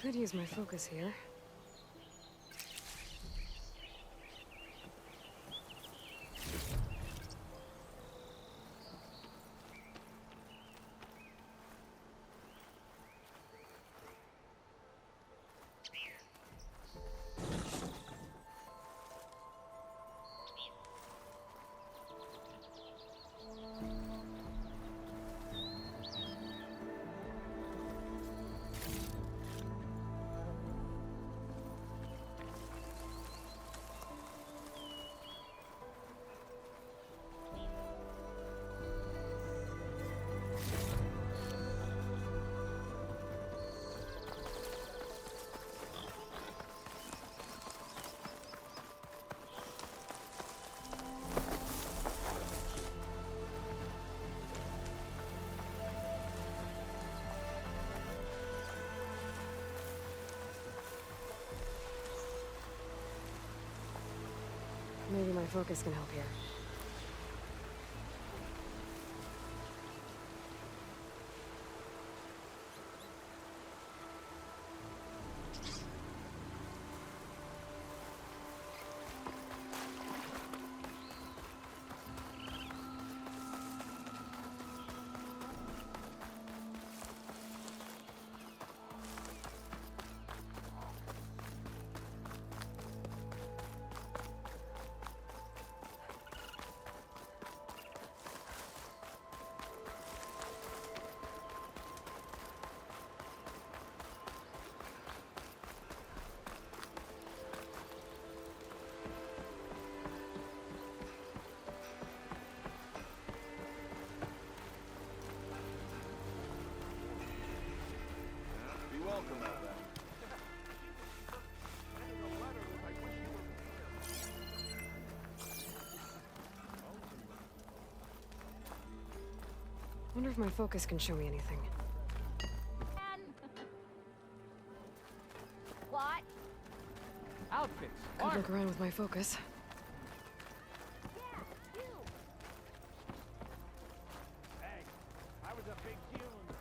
Could use my focus here. Maybe my focus can help here. Welcome out there. Wonder if my focus can show me anything. What? Outfits. Could look around with my focus. Yeah, you. Hey, I was a big deal in the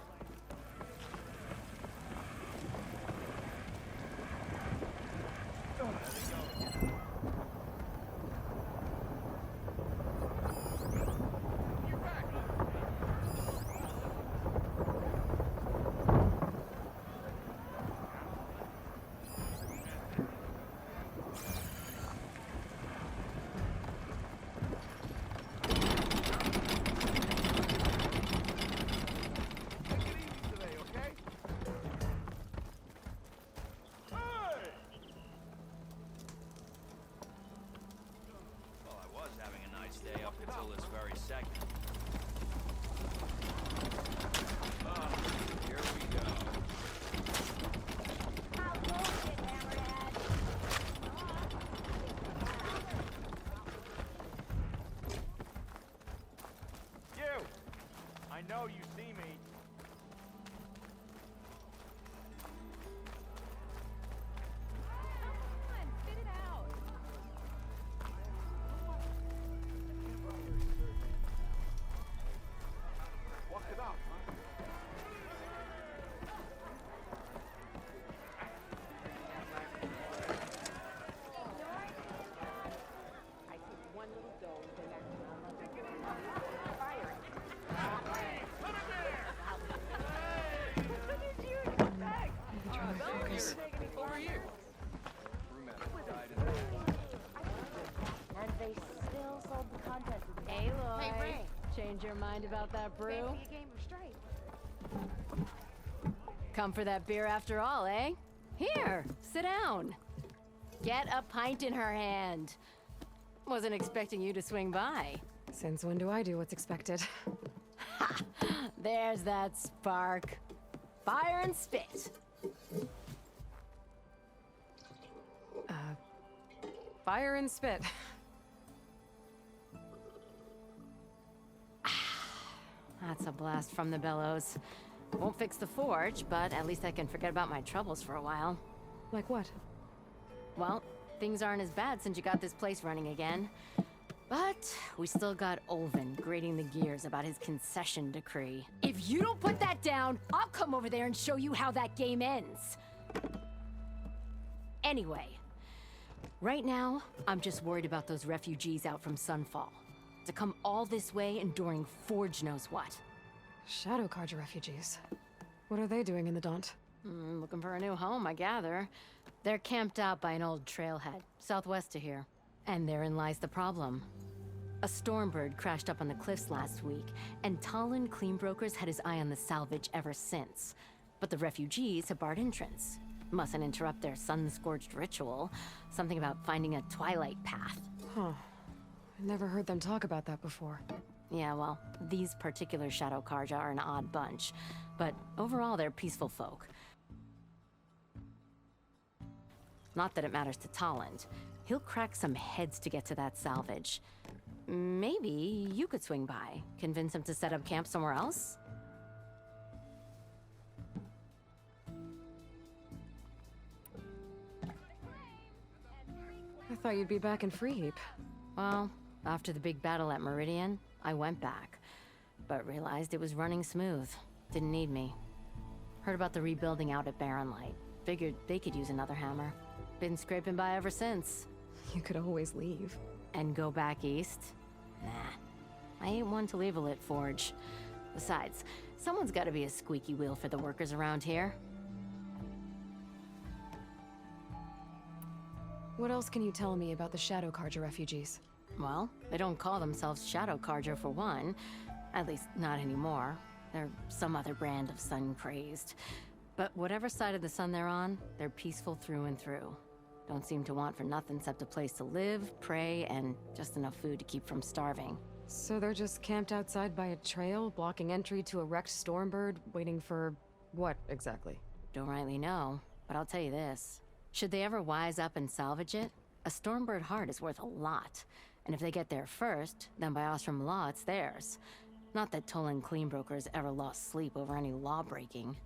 Day up until this very second. Here we go. How bullshit, Hammerhead. You! I know you see me. Come on, spit it out. Walk it up, man. I took one little dose and that's fire. Maybe try my focus. Over here. And they still sold the contents of the Aloy, Hey, Ray. change your mind about that brew? Fancy a game of straight. Come for that beer after all, eh? Here, sit down. Get a pint in her hand. Wasn't expecting you to swing by. Since when do I do what's expected? There's that spark. Fire and spit. Fire and spit. That's a blast from the bellows. Won't fix the forge, but at least I can forget about my troubles for a while. Like what? Well, things aren't as bad since you got this place running again. But we still got Olvin grating the gears about his concession decree. If you don't put that down, I'll come over there and show you how that game ends. Anyway, right now, I'm just worried about those refugees out from Sunfall. To come all this way enduring Forge knows what. Shadow Carja refugees. What are they doing in the Daunt? Looking for a new home, I gather. They're camped out by an old trailhead, southwest of here. And therein lies the problem. A Stormbird crashed up on the cliffs last week, and Talon Cleanbrokers had his eye on the salvage ever since. But the refugees have barred entrance. Mustn't interrupt their sun-scorched ritual. Something about finding a twilight path. Huh. I never heard them talk about that before. Yeah, well, these particular Shadow Carja are an odd bunch. But overall, they're peaceful folk. Not that it matters to Talon. He'll crack some heads to get to that salvage. Maybe you could swing by, convince him to set up camp somewhere else? I thought you'd be back in Freeheap. Well, after the big battle at Meridian, I went back, but realized it was running smooth. Didn't need me. Heard about the rebuilding out at Barren Light. Figured they could use another hammer. Been scraping by ever since. You could always leave. And go back east? Nah. I ain't one to leave a lit forge. Besides, someone's gotta be a squeaky wheel for the workers around here. What else can you tell me about the Shadow Carja refugees? Well, they don't call themselves Shadow Carja for one. At least, not anymore. They're some other brand of sun-crazed. But whatever side of the sun they're on, they're peaceful through and through. Don't seem to want for nothing except a place to live, pray, and just enough food to keep from starving. So they're just camped outside by a trail, blocking entry to a wrecked Stormbird, waiting for... what, exactly? Don't rightly know, but I'll tell you this. Should they ever wise up and salvage it, a Stormbird heart is worth a lot. And if they get there first, then by Ostrom law, it's theirs. Not that Tolan Cleanbrokers ever lost sleep over any law-breaking.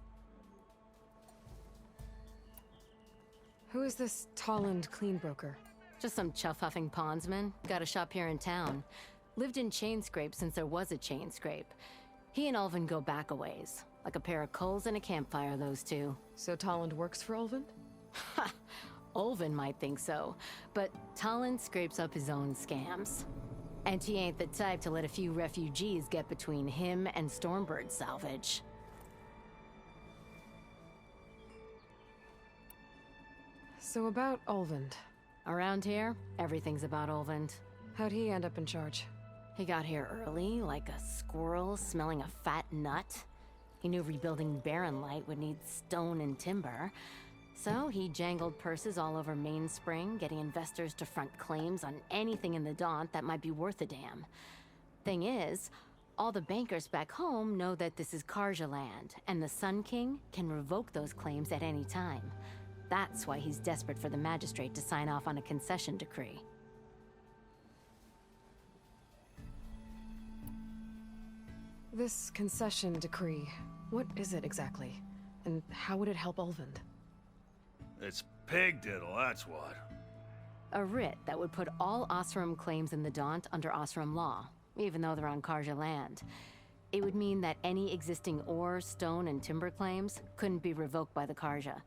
Who is this Tolland Cleanbroker? Just some chuff-huffing pondsman. Got a shop here in town. Lived in Chainscrape since there was a Chainscrape. He and Ulvin go back a ways. Like a pair of coals and a campfire, those two. So Tolland works for Ulvin? Ha! Ulvin might think so, but Talon scrapes up his own scams. And he ain't the type to let a few refugees get between him and Stormbird salvage. So about Ulvund. Around here, everything's about Ulvund. How'd he end up in charge? He got here early, like a squirrel smelling a fat nut. He knew rebuilding Barren Light would need stone and timber. So he jangled purses all over Mainspring, getting investors to front claims on anything in the Daunt that might be worth a damn. Thing is, all the bankers back home know that this is Carja land, and the Sun King can revoke those claims at any time. That's why he's desperate for the magistrate to sign off on a concession decree. This concession decree, what is it exactly? And how would it help Ulvund? It's pig diddle, that's what. A writ that would put all Osram claims in the Daunt under Osram law, even though they're on Carja land. It would mean that any existing ore, stone, and timber claims couldn't be revoked by the Carja.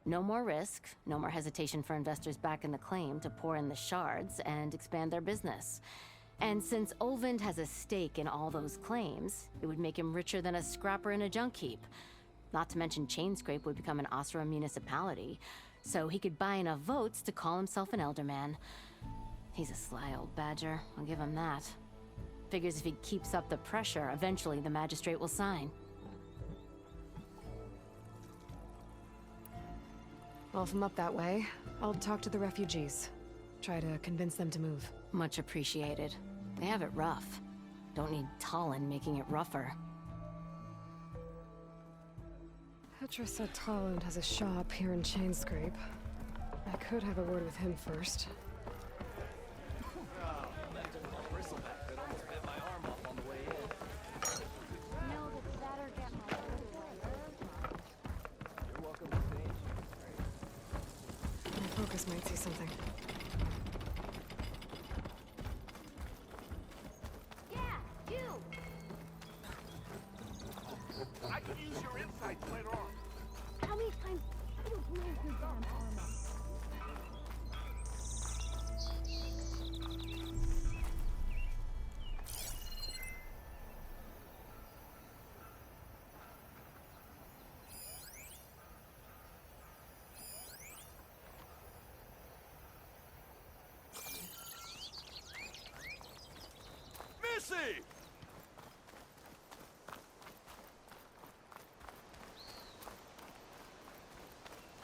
No more risk, no more hesitation for investors back in the claim to pour in the shards and expand their business. And since Ulvund has a stake in all those claims, it would make him richer than a scrapper in a junk heap. Not to mention Chainscrape would become an Osram municipality, so he could buy enough votes to call himself an elderman. He's a sly old badger, I'll give him that. Figures if he keeps up the pressure, eventually the magistrate will sign. Well, if I'm up that way, I'll talk to the refugees. Try to convince them to move. Much appreciated. They have it rough. Don't need Talon making it rougher. Petra said Tolland has a shop here in Chainscrape. I could have a word with him first. No, but better get my My focus might see something. Yeah, you! I could use your insights later on. How many times I don't know your damn armor?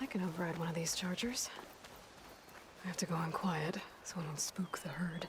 I can override one of these chargers. I have to go in quiet, so I don't spook the herd.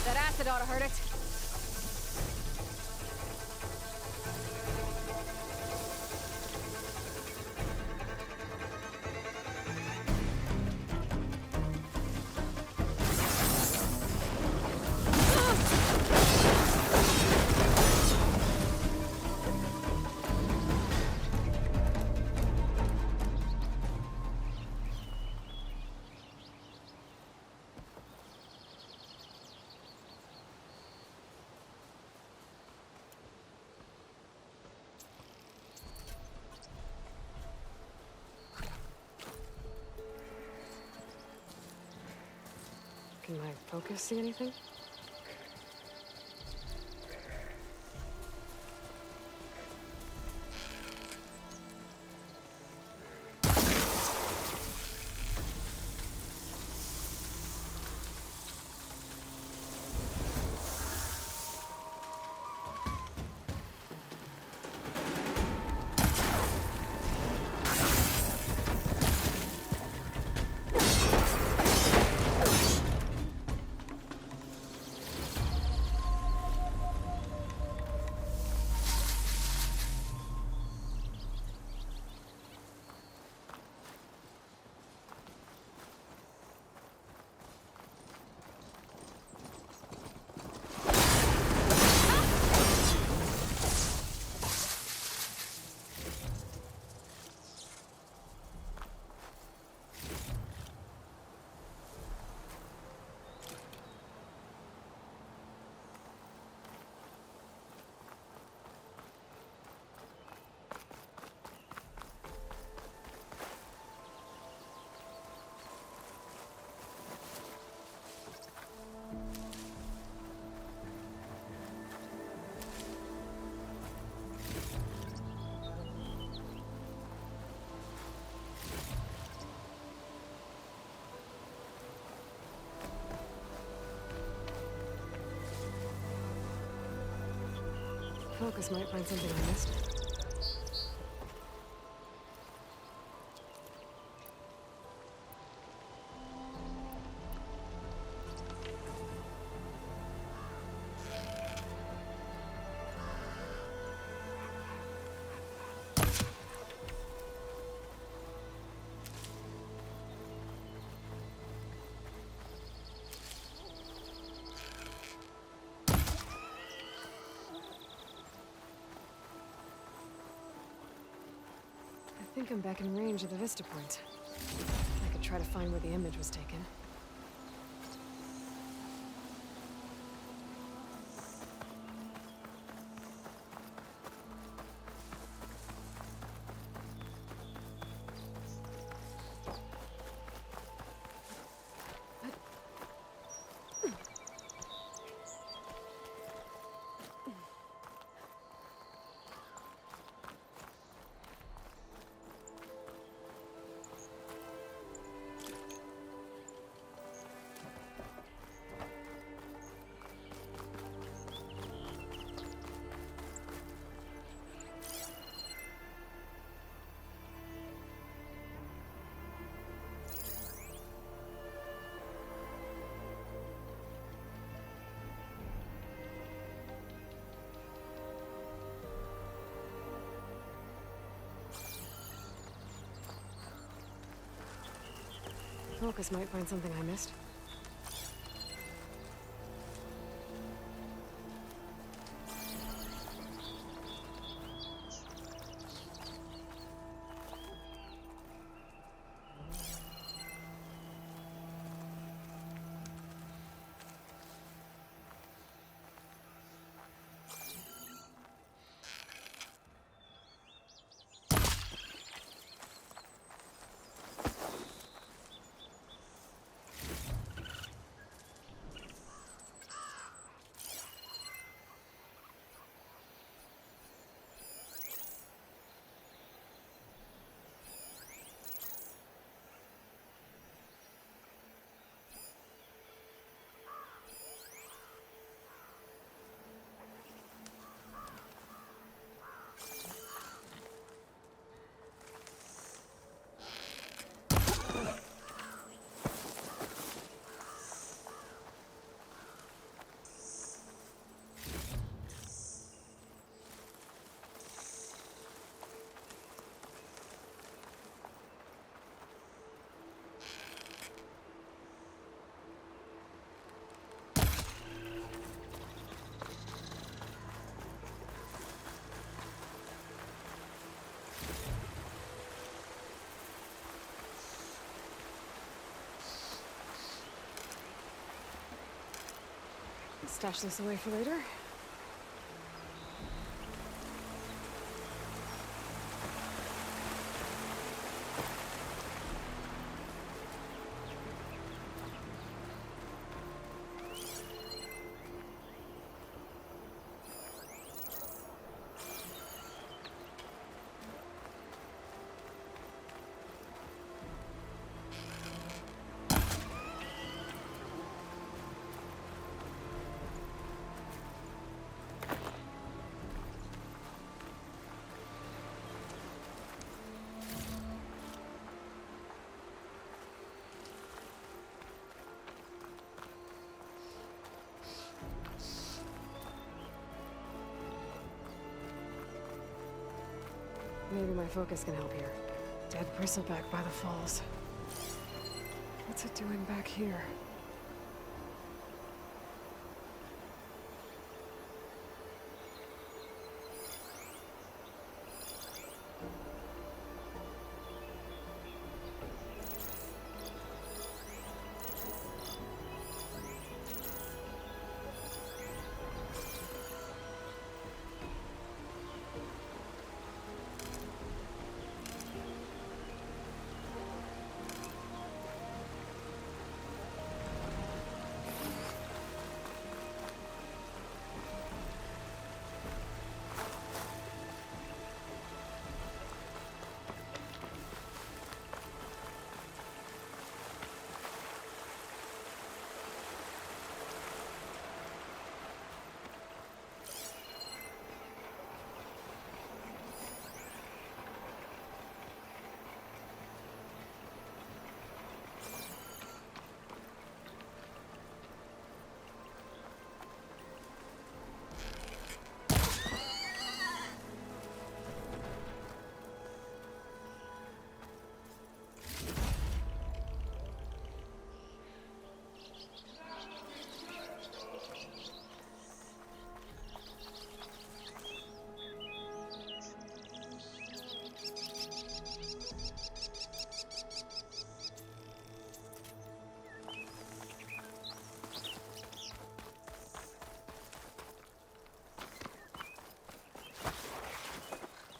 That acid ought to hurt it. Can my focus see anything? Focus might find something I missed. think I'm back in range of the vista point. I could try to find where the image was taken. Focus might find something I missed. Stash this away for later. Maybe my focus can help here. Dead bristleback by the falls. What's it doing back here?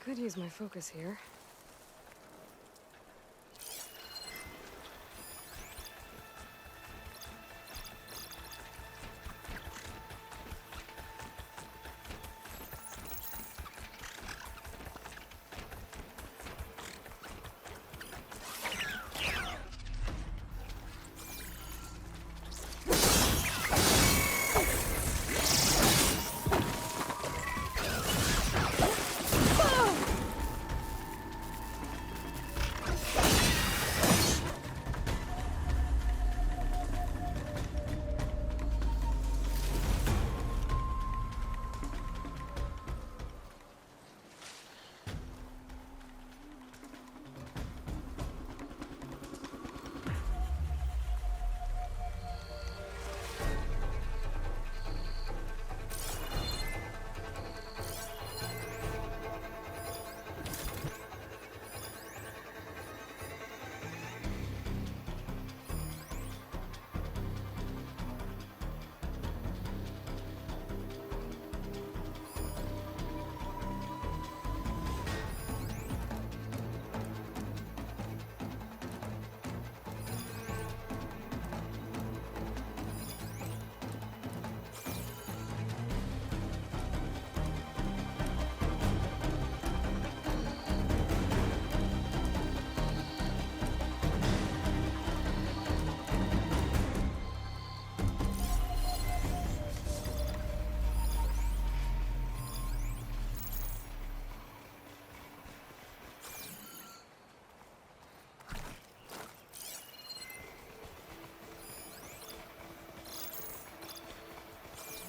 Could use my focus here.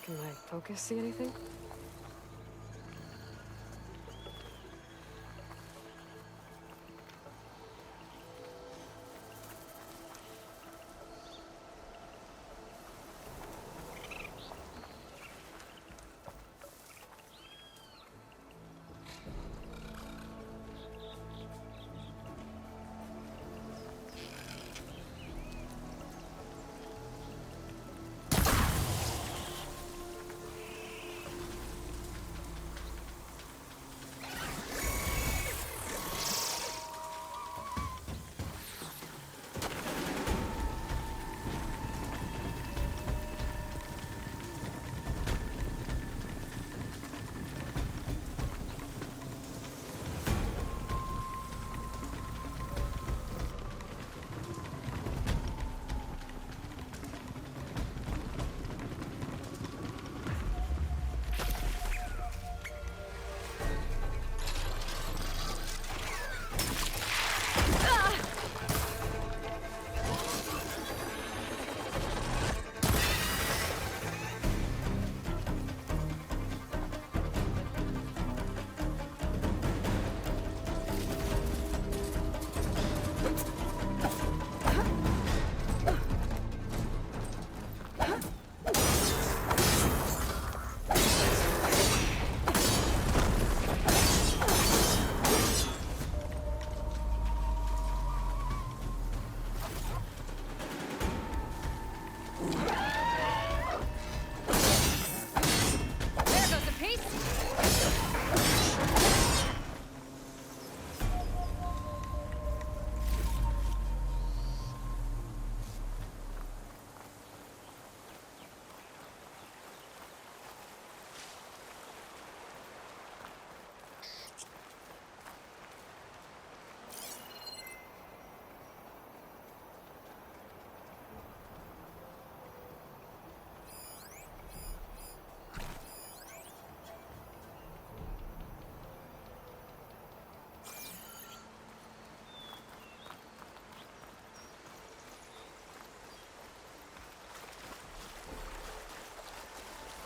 Can my focus see anything?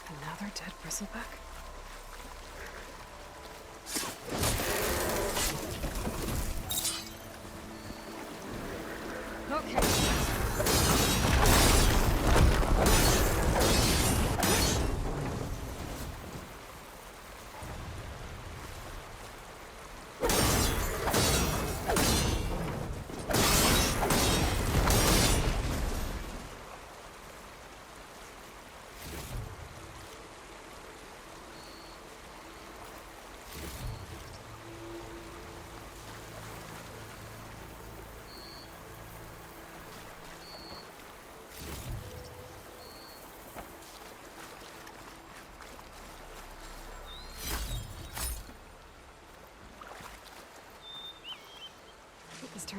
Another dead bristleback?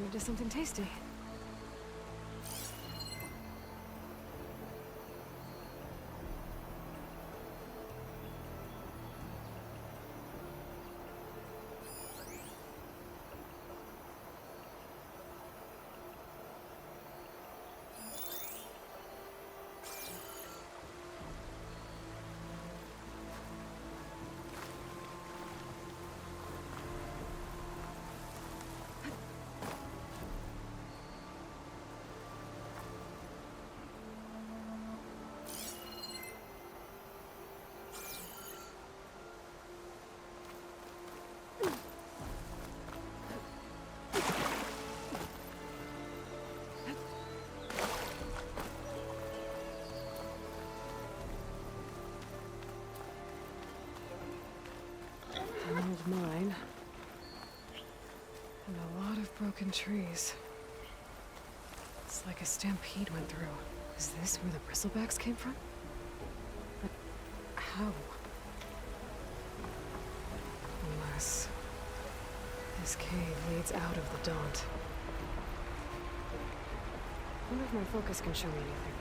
turn into something tasty. An old mine. And a lot of broken trees. It's like a stampede went through. Is this where the bristlebacks came from? But how? Unless this cave leads out of the Daunt. I wonder if my focus can show me anything.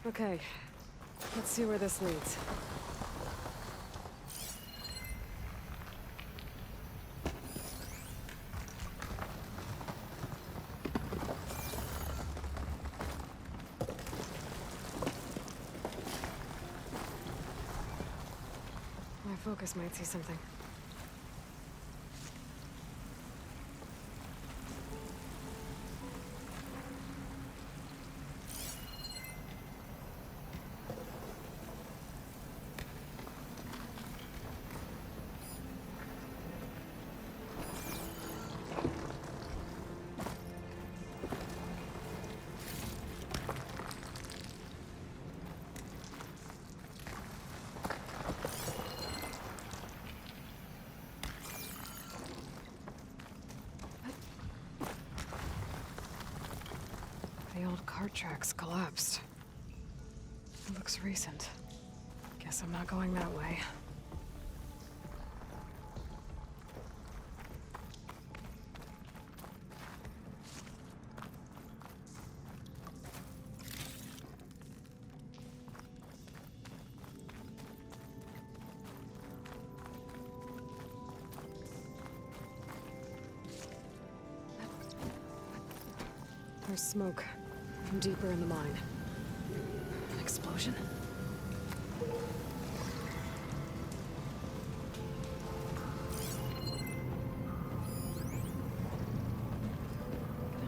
Okay, let's see where this leads. My focus might see something. The old cart tracks collapsed. It looks recent. Guess I'm not going that way. There's smoke from deeper in the mine. An explosion? Can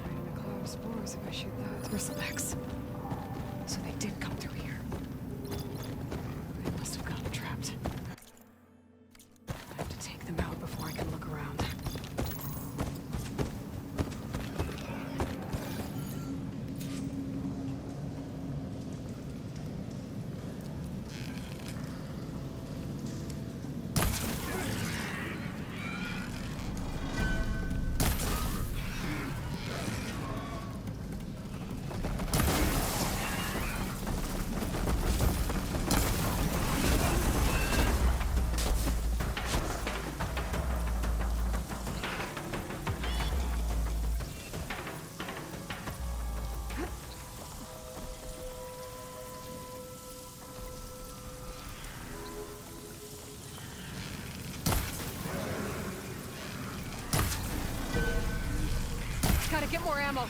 hide in a cloud of spores if I shoot that. Bristlebacks. So they did come through here. They must have gotten trapped. I have to take them out before I can look around. gotta get more ammo.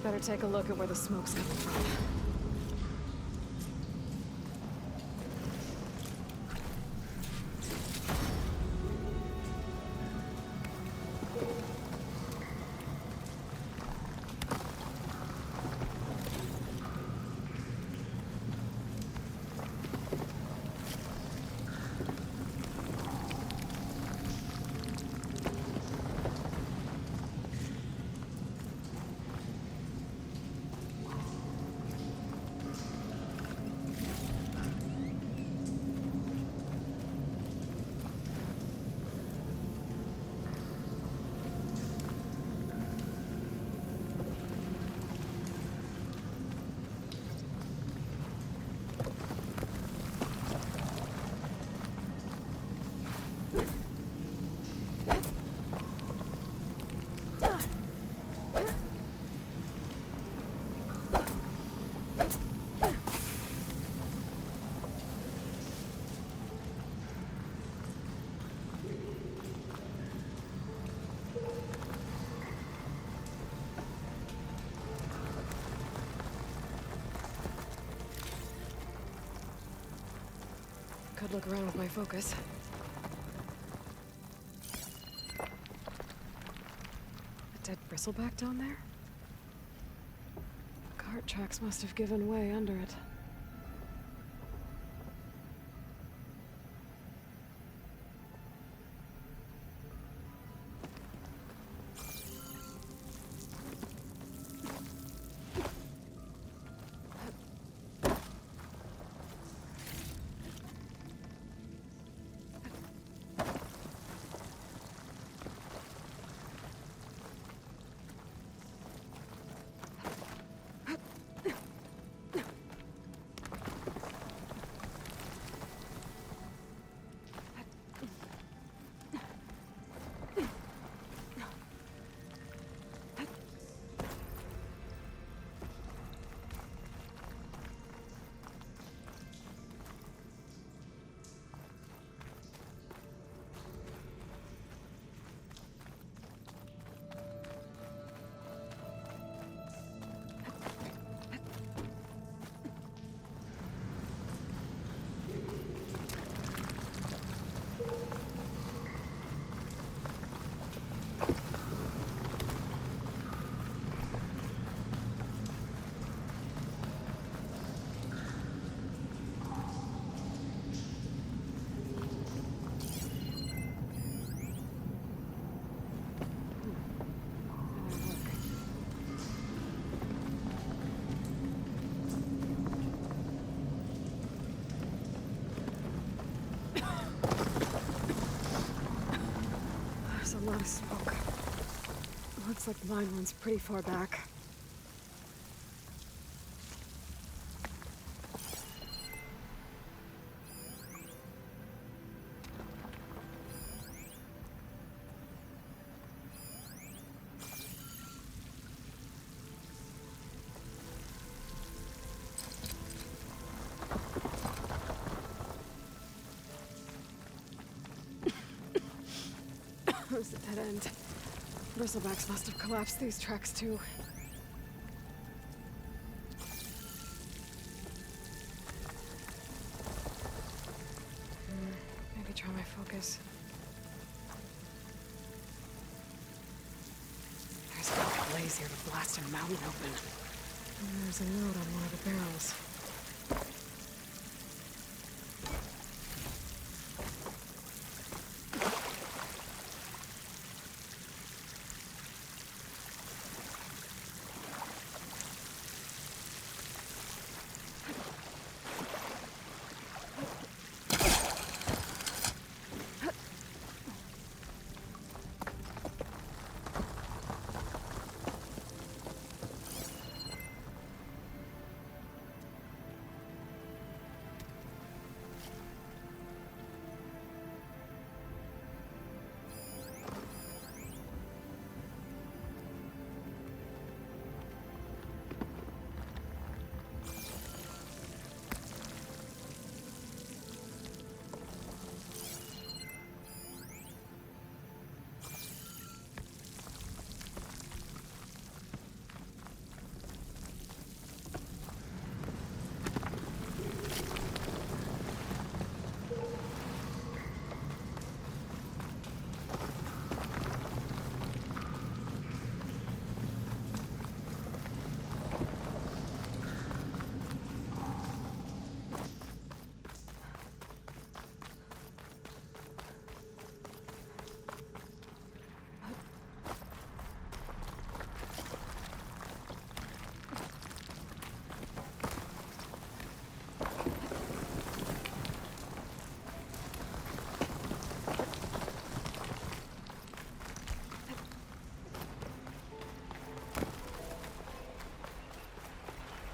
Better take a look at where the smoke's coming from. Could look around with my focus. A dead bristleback down there? Cart tracks must have given way under it. A lot of smoke. Looks like mine runs pretty far back. It was a dead end. Bristlebacks must have collapsed these tracks too. Maybe try my focus. There's enough blaze here to blast a mountain open. And there's a note on one of the barrels.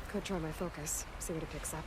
Could try my focus, see what it picks up.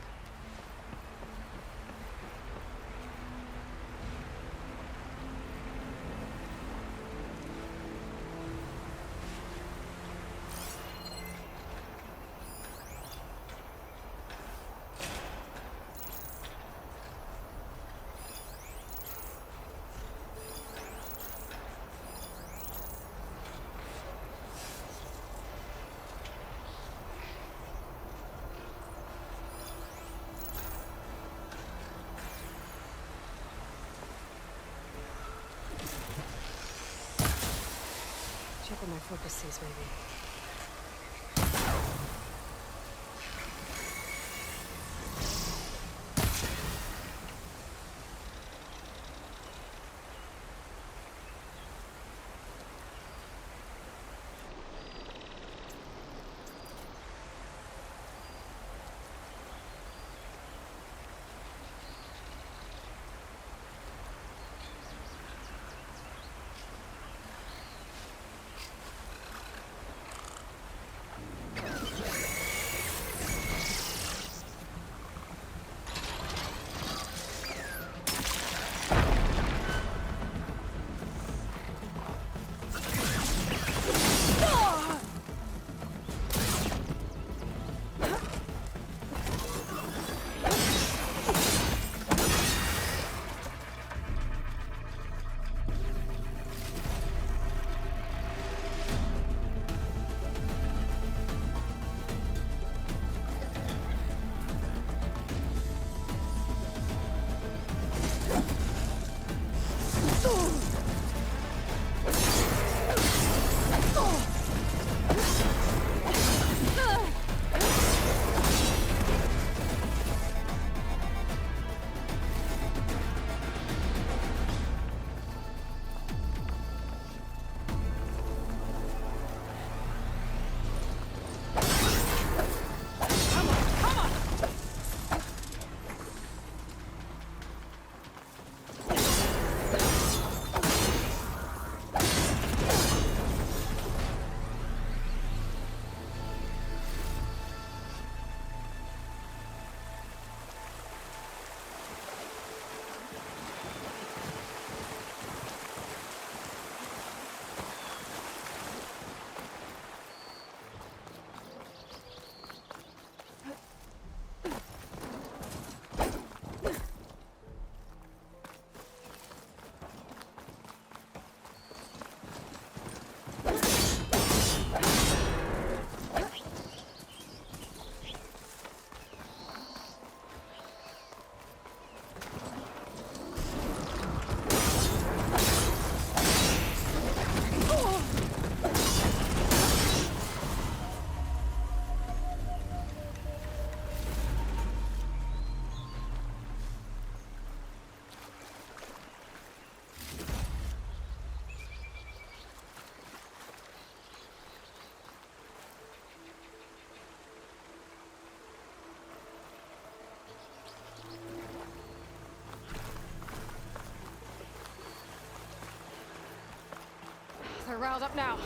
Check what my focus sees, maybe. They're riled up now.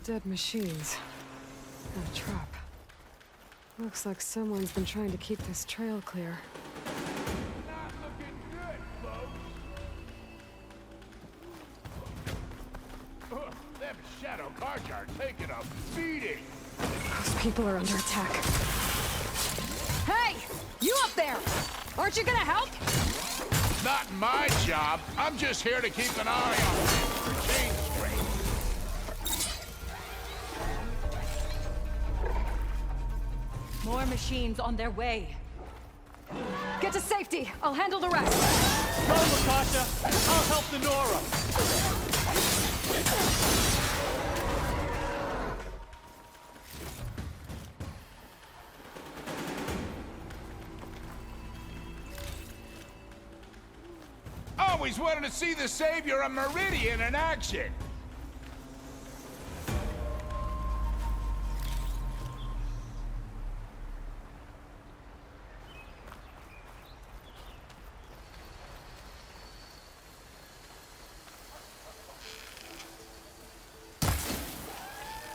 Dead machines. And a trap. Looks like someone's been trying to keep this trail clear. Not looking good, folks. Ugh, them shadow cars are taking a beating. Those people are under attack. Hey! You up there! Aren't you gonna help? Not my job. I'm just here to keep an eye on things for change straight. More machines on their way. Get to safety. I'll handle the rest. Go, Latasha! I'll help the Nora! Always wanted to see the savior of Meridian in action.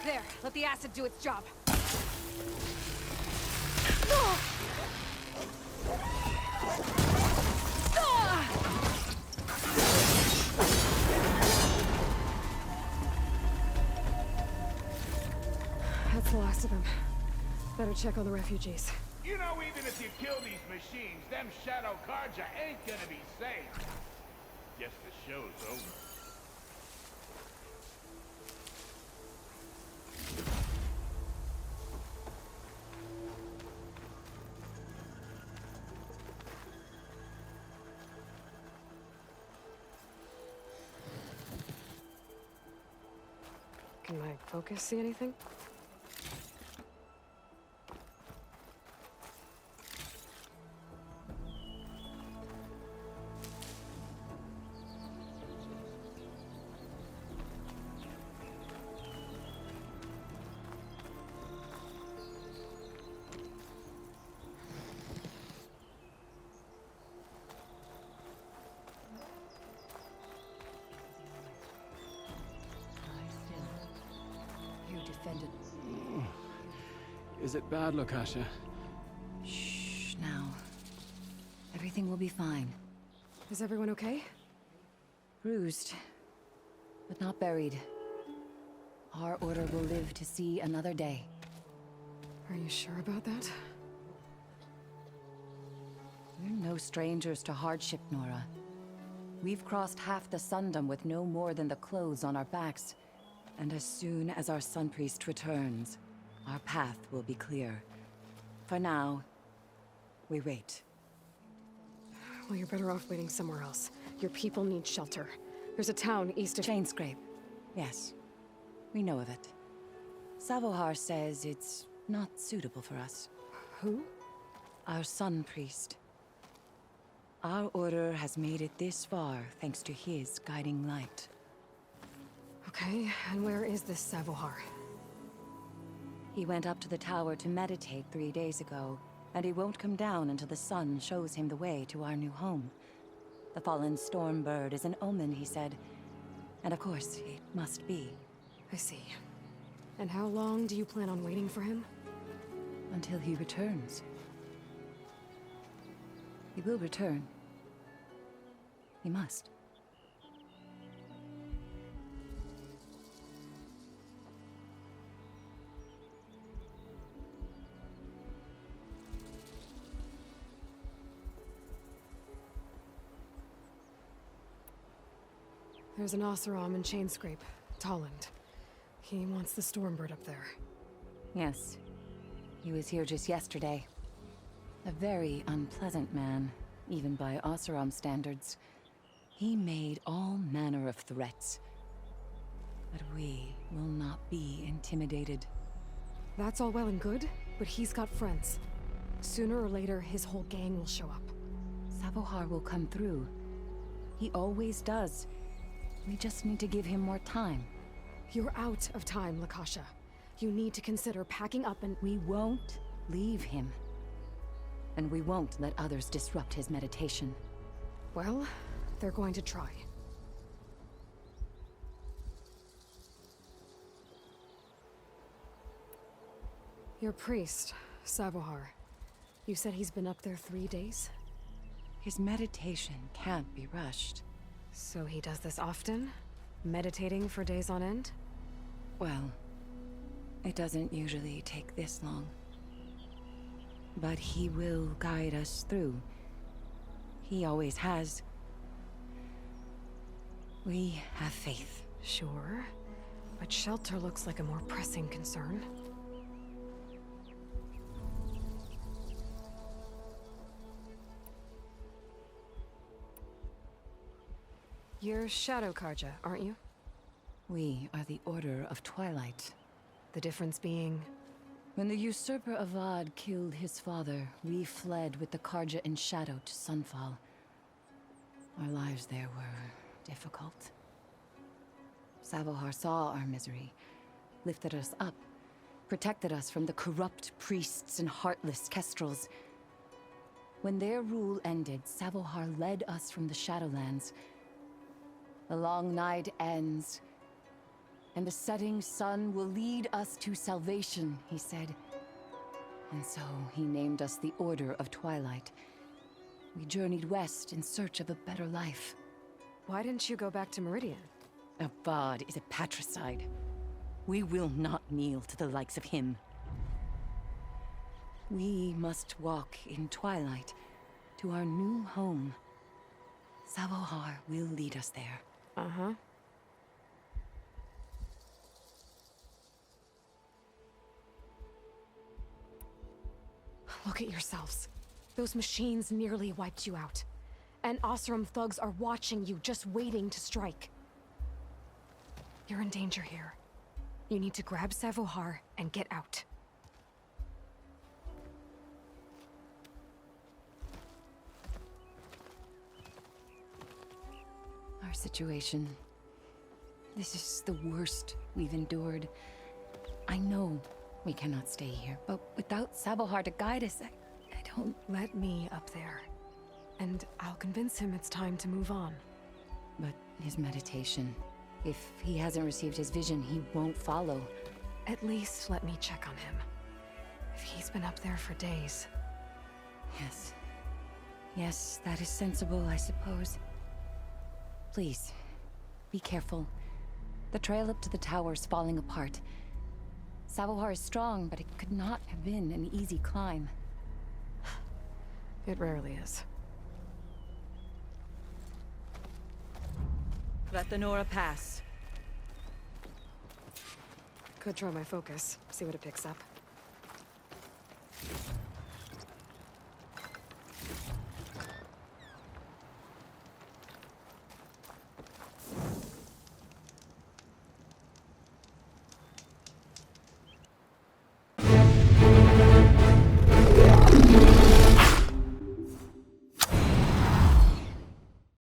There, let the acid do its job. That's the last of them. Better check on the refugees. You know, even if you kill these machines, them shadow carja ain't gonna be safe. Guess the show's over. Can my focus see anything? Defended. Is it bad, Lokasha? Shh, now. Everything will be fine. Is everyone okay? Bruised, but not buried. Our order will live to see another day. Are you sure about that? We're no strangers to hardship, Nora. We've crossed half the Sundom with no more than the clothes on our backs. And as soon as our Sun Priest returns, our path will be clear. For now, we wait. Well, you're better off waiting somewhere else. Your people need shelter. There's a town east of... Chainscrape. Yes. We know of it. Savohar says it's not suitable for us. Who? Our Sun Priest. Our order has made it this far thanks to his guiding light. Okay, and where is this Savohar? He went up to the tower to meditate 3 days ago, and he won't come down until the sun shows him the way to our new home. The fallen storm bird is an omen, he said. And of course, it must be. I see. And how long do you plan on waiting for him? Until he returns. He will return. He must. There's an Oseram in Chainscrape, Tolland. He wants the Stormbird up there. Yes. He was here just yesterday. A very unpleasant man, even by Oseram standards. He made all manner of threats. But we will not be intimidated. That's all well and good, but he's got friends. Sooner or later, his whole gang will show up. Savohar will come through. He always does. We just need to give him more time. You're out of time, Lakasha. You need to consider packing up and... We won't leave him. And we won't let others disrupt his meditation. Well, they're going to try. Your priest, Savohar. You said he's been up there 3 days? His meditation can't be rushed. So he does this often? Meditating for days on end? Well, it doesn't usually take this long. But he will guide us through. He always has. We have faith. Sure. But shelter looks like a more pressing concern. You're Shadow Karja, aren't you? We are the Order of Twilight. The difference being... When the usurper Avad killed his father, we fled with the Karja in shadow to Sunfall. Our lives there were difficult. Savohar saw our misery, lifted us up, protected us from the corrupt priests and heartless kestrels. When their rule ended, Savohar led us from the Shadowlands. The long night ends, and the setting sun will lead us to salvation, he said. And so he named us the Order of Twilight. We journeyed west in search of a better life. Why didn't you go back to Meridian? Avad is a patricide. We will not kneel to the likes of him. We must walk in twilight to our new home. Savohar will lead us there. Uh-huh. Look at yourselves. Those machines nearly wiped you out. And Oseram thugs are watching you, just waiting to strike. You're in danger here. You need to grab Savohar and get out. Our situation. This is the worst we've endured. I know we cannot stay here, but without Savohar to guide us, I don't... Let me up there. And I'll convince him it's time to move on. But his meditation... If he hasn't received his vision, he won't follow. At least let me check on him. If he's been up there for days. Yes. Yes, that is sensible, I suppose. Please, be careful. The trail up to the tower is falling apart. Savohar is strong, but it could not have been an easy climb. It rarely is. Let the Nora pass. Could try my focus, see what it picks up.